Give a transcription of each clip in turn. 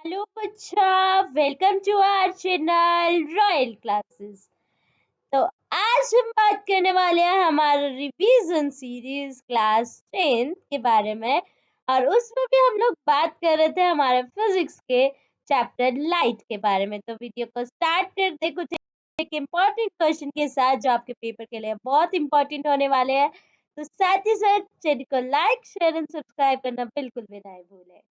Hello बच्चा, welcome to our channel royal classes. तो आज हम बात करने वाले हैं हमारे रिवीजन सीरीज क्लास 10 के बारे में। और उसमें भी हम लोग बात कर रहे थे हमारे फिजिक्स के चैप्टर लाइट के बारे में। तो वीडियो को स्टार्ट करते कुछ एक इम्पोर्टेंट क्वेश्चन के साथ जो आपके पेपर के लिए बहुत इम्पोर्टेंट होने वाले हैं। तो साथ ही साथ चैनल को लाइक शेयर एंड सब्सक्राइब करना बिल्कुल भी नहीं भूलें।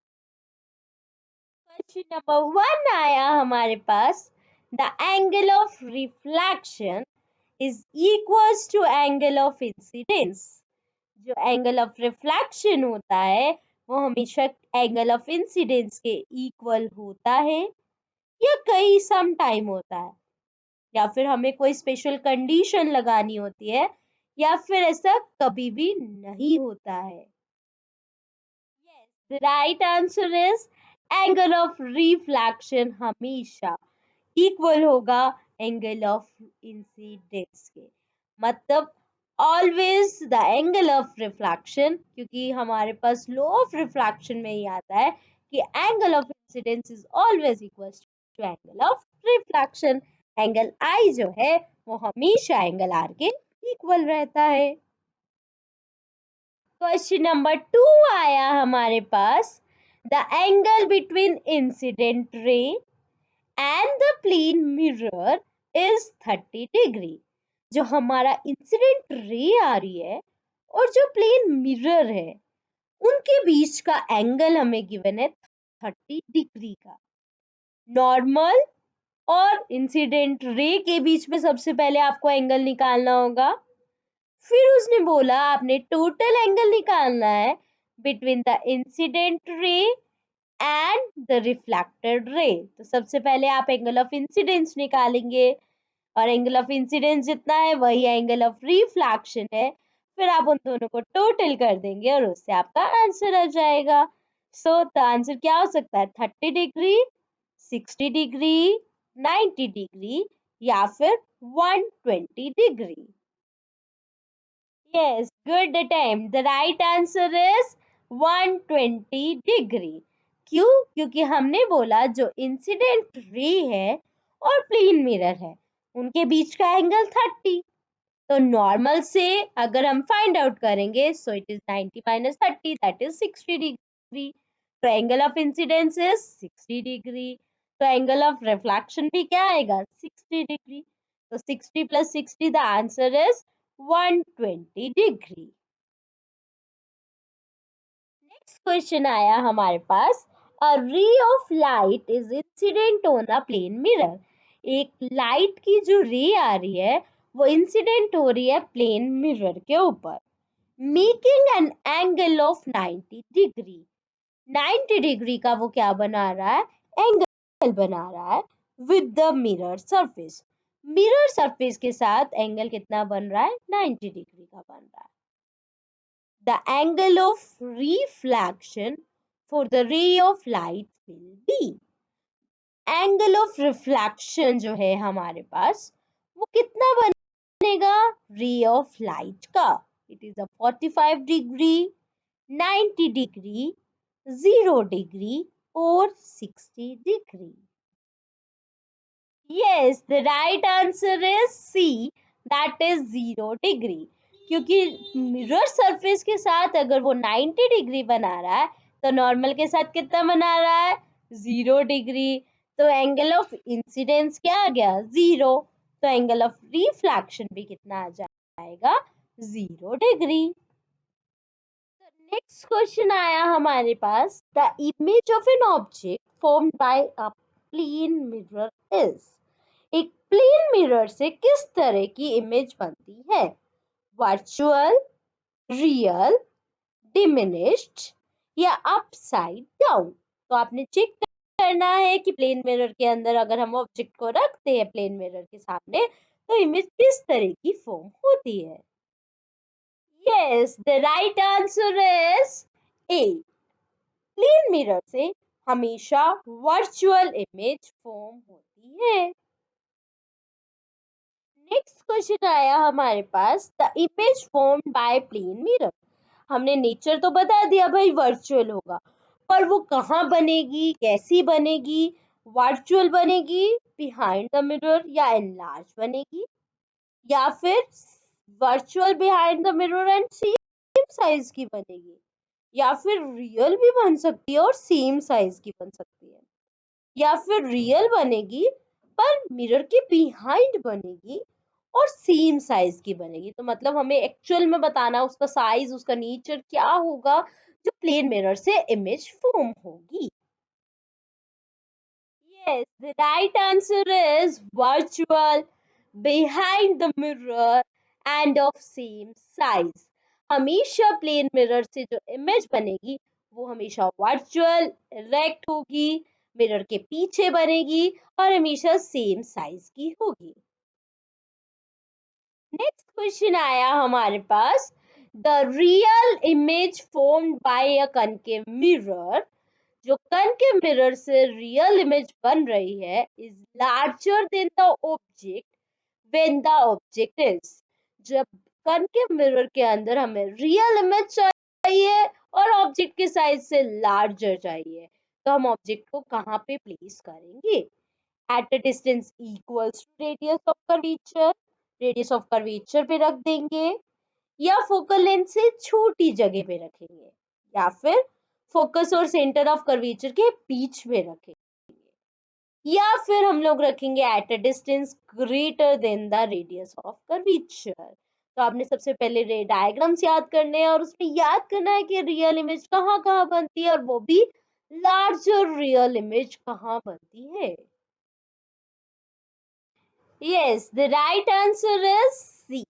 क्वेश्चन नंबर 1 आया हमारे पास। The angle of reflection is equals to angle of incidence. जो एंगल ऑफ रिफ्लेक्शन होता है वो हमेशा एंगल ऑफ इंसिडेंस के इक्वल होता है, या कई सम टाइम होता है, या फिर हमें कोई स्पेशल कंडीशन लगानी होती है, या फिर ऐसा कभी भी नहीं होता है। The right answer is angle of reflection हमेशा इक्वल होगा एंगल ऑफ इंसिडेंस के। मतलब always the angle of reflection, क्योंकि हमारे पास लॉ ऑफ रिफ्लेक्शन में ही आता है कि angle of incidence is always equal to angle of reflection. Angle I जो है वो हमेशा एंगल आर के इक्वल रहता है। क्वेश्चन नंबर 2 आया हमारे पास। The angle between incident ray and the plane mirror is 30 degree. जो हमारा इंसिडेंट रे आ रही है और जो प्लेन मिरर है उनके बीच का एंगल हमें गिवन है 30 डिग्री का। नॉर्मल और इंसिडेंट रे के बीच में सबसे पहले आपको एंगल निकालना होगा। फिर उसने बोला आपने टोटल एंगल निकालना है between the incident ray and the reflected ray. तो सबसे पहले आप एंगल ऑफ इंसिडेंस निकालेंगे, और एंगल ऑफ इंसिडेंस जितना है वही एंगल ऑफ रिफ्लेक्शन है। फिर आप उन दोनों को टोटल कर देंगे और उससे आपका आंसर आ जाएगा। सो द आंसर क्या हो सकता है? 30 डिग्री, 60 डिग्री, 90 डिग्री, या फिर 120 degree. Yes, good attempt. The right answer is 120 degree. क्यों? क्योंकि हमने बोला जो इंसिडेंट रे है और प्लेन मिरर है उनके बीच का एंगल 30। तो नॉर्मल से अगर हम फाइंड आउट करेंगे so it is 90 minus 30 that is 60 degree. तो angle of incidence is 60 degree. तो एंगल ऑफ रिफ्लेक्शन भी क्या आएगा? 60 डिग्री। तो 60 plus 60 the answer is 120 degree. Next question आया हमारे पास। A ray of light is incident on a plane mirror. एक लाइट की जो रे आ रही है वो इंसिडेंट हो रही है प्लेन मिरर के ऊपर, making an angle of 90 degree. 90 degree का वो क्या बना रहा है? एंगल बना रहा है with the mirror surface. Mirror surface के साथ एंगल कितना बन रहा है? 90 डिग्री का बन रहा है। The angle of reflection for the ray of light will be। Angle of reflection जो है हमारे पास वो कितना बनेगा रे ऑफ लाइट का? It is a 45 degree, 90 degree, 0 degree और 60 degree. Yes, the right answer is C, that is 0 degree. क्योंकि मिरर सरफेस के साथ अगर वो 90 डिग्री बना रहा है तो नॉर्मल के साथ कितना बना रहा है? 0 डिग्री। तो एंगल ऑफ इंसिडेंस क्या आ गया? 0। तो एंगल ऑफ रिफ्लेक्शन भी कितना आ जाएगा? 0 डिग्री। नेक्स्ट क्वेश्चन आया हमारे पास। The image of an object formed by a plane mirror is. एक प्लेन मिरर से किस तरह की इमेज बनती है? वर्चुअल, रियल, डिमिनिश्ड, या अपसाइड डाउन? तो आपने चेक करना है कि प्लेन मिरर के अंदर अगर हम ऑब्जेक्ट को रखते हैं प्लेन मिरर के सामने तो इमेज किस तरह की फॉर्म होती है। Yes, the right answer is A. Plane mirror से हमेशा वर्चुअल इमेज फॉर्म होती है। नेक्स्ट क्वेश्चन आया हमारे पास। The image formed by plane mirror. हमने नेचर तो बता दिया भाई वर्चुअल होगा, और वो कहाँ बनेगी, कैसी बनेगी, वर्चुअल बनेगी, बिहाइंड द मिरर या एनलार्ज बनेगी, या फिर virtual behind the mirror and same size की बनेगी, या फिर रियल भी बन सकती है और सेम साइज की बन सकती है, या फिर रियल बनेगी पर मिरर के बिहाइंड बनेगी और सेम साइज की बनेगी। तो मतलब हमें एक्चुअल में बताना उसका साइज, उसका नेचर क्या होगा जो प्लेन मिरर से इमेज फॉर्म होगी। Yes, the right answer is virtual, behind the mirror and of same size. हमेशा प्लेन मिरर से जो इमेज बनेगी वो हमेशा वर्चुअल, इरेक्ट होगी, मिरर के पीछे बनेगी और हमेशा सेम साइज की होगी। नेक्स्ट क्वेश्चन आया हमारे पास, the real image formed by a concave mirror, जो कनकेव मिरर से रियल इमेज बन रही है, is larger than the object when the object is, जब कनकेव मिरर के अंदर हमें रियल इमेज चाहिए और ऑब्जेक्ट के साइज से लार्जर चाहिए, तो हम ऑब्जेक्ट को कहाँ पे प्लेस करेंगे? At a distance equals to radius of curvature, radius of curvature पे रख देंगे, या फोकल लेंथ से छोटी जगह पे रखेंगे, या फिर फोकस और सेंटर ऑफ कर्वेचर के बीच में रखेंगे, या फिर हम लोग रखेंगे eight a distance greater than the radius of curvature. तो आपने सबसे पहले रे डायग्राम्स याद करने हैं और उसमें याद करना है कि रियल इमेज कहाँ कहाँ बनती है और वो भी लार्जर रियल इमेज कहाँ बनती है। Yes, the right answer is C,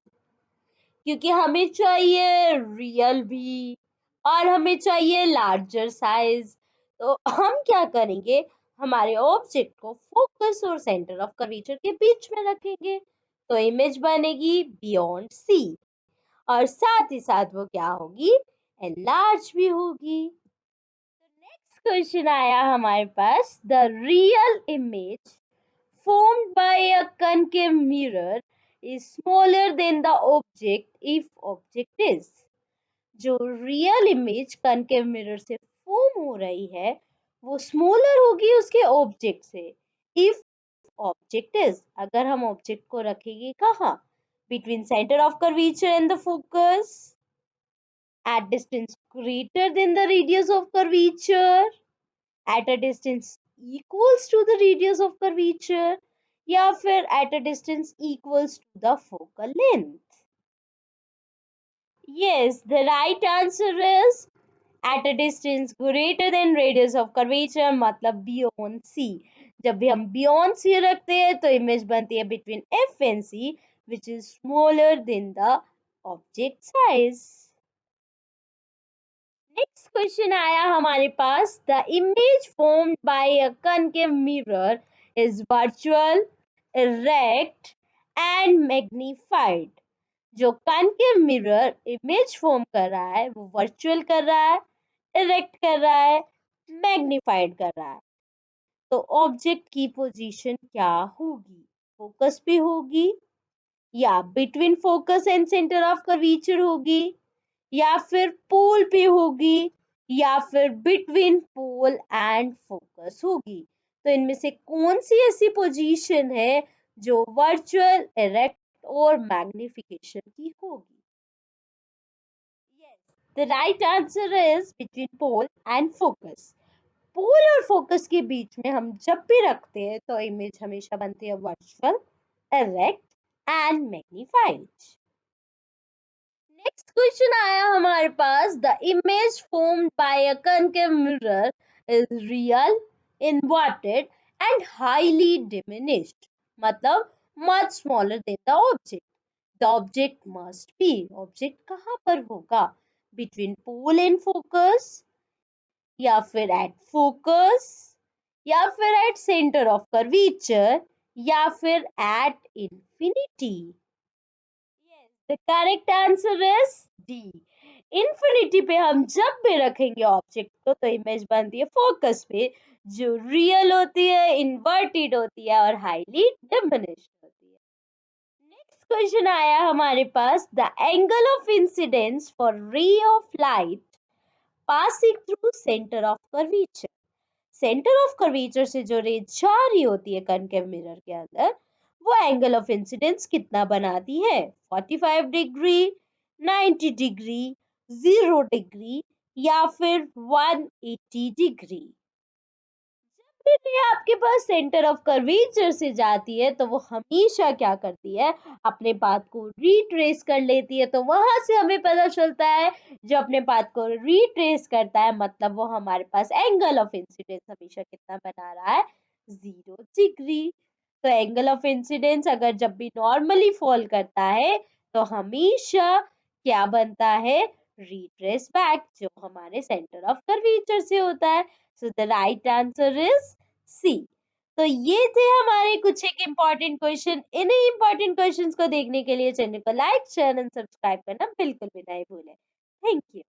क्योंकि हमें चाहिए रियल भी और हमें चाहिए लार्जर साइज। तो हम क्या करेंगे, हमारे ऑब्जेक्ट को फोकस और सेंटर ऑफ कर्वेचर के बीच में रखेंगे, तो इमेज बनेगी बियॉन्ड सी, और साथ ही साथ वो क्या होगी, एनलार्ज भी होगी। नेक्स्ट क्वेश्चन आया हमारे पास, the real image formed by a concave mirror is smaller than the object if object is, जो रियल इमेज कनकेव मिरर से फॉर्म हो रही है वो स्मॉलर होगी उसके ऑब्जेक्ट से, इफ ऑब्जेक्ट इज, अगर हम ऑब्जेक्ट को रखेंगे कहाँ, between centre of curvature and the focus, at distance greater than the radius of curvature, at a distance equals to the radius of curvature, या फिर at a distance equals to the focal length. Yes, the right answer is at a distance greater than radius of curvature, मतलब beyond C। जब भी हम beyond C रखते हैं तो image बनती है between F and C, which is smaller than the object size। Next question आया हमारे पास, the image formed by a concave mirror is virtual, erect and magnified, जो कनकेव मिरर इमेज फॉर्म कर रहा है वो वर्चुअल कर रहा है, इरेक्ट कर रहा है, मैग्नीफाइड कर रहा है। तो ऑब्जेक्ट की पोजीशन क्या होगी, फोकस पे होगी, या between focus and centre of curvature होगी, या फिर पोल पे होगी, या फिर बिटवीन पोल एंड फोकस होगी। तो इनमें से कौन सी ऐसी पोजीशन है जो वर्चुअल, इरेक्ट और मैग्निफिकेशन की होगी? The right answer is between pole and focus. Pole और फोकस के बीच में हम जब भी रखते हैं तो इमेज हमेशा बनती है virtual, erect and magnified. Next question आया हमारे पास, the image formed by a concave mirror is real, inverted and highly diminished, मतलब much smaller than the object. The object must be, object कहाँ पर होगा, बिटवीन पोल एंड फोकस, या फिर at focus, या फिर एट सेंटर ऑफ कर्वेचर, या फिर at infinity. The correct answer is D. Infinity पे हम जब भी रखेंगे ऑब्जेक्ट को तो इमेज बनती है फोकस पे, जो रियल होती है, इन्वर्टेड होती है और हाईली डिमिनिश्ड होती है। नेक्स्ट क्वेश्चन आया हमारे पास, the angle of incidence for ray of light passing through center of curvature. Centre of curvature से जो रे जा रही होती है कनकेव मिरर के अंदर, वो एंगल ऑफ इंसिडेंस कितना बनाती है? 45 डिग्री, 90 डिग्री, 0 डिग्री या फिर 180 डिग्री। जब भी आपके पास सेंटर ऑफ कर्वेचर से जाती है तो वो हमेशा क्या करती है, अपने पाथ को रिट्रेस कर लेती है। तो वहां से हमें पता चलता है, जो अपने पाथ को रिट्रेस करता है मतलब वो हमारे पास एंगल ऑफ इंसिडेंस हमेशा कितना बना रहा है? 0 डिग्री। तो एंगल ऑफ इंसिडेंस अगर जब भी नॉर्मली फॉल करता है तो हमेशा क्या बनता है? रिट्रेस बैक, जो हमारे सेंटर ऑफ कर्वेचर से होता है। So the right answer is C. तो ये थे हमारे कुछ एक इम्पॉर्टेंट क्वेश्चन। इन्हीं इम्पॉर्टेंट क्वेश्चंस को देखने के लिए चैनल को लाइक शेयर एंड सब्सक्राइब करना बिल्कुल भी नहीं भूलें। Thank you.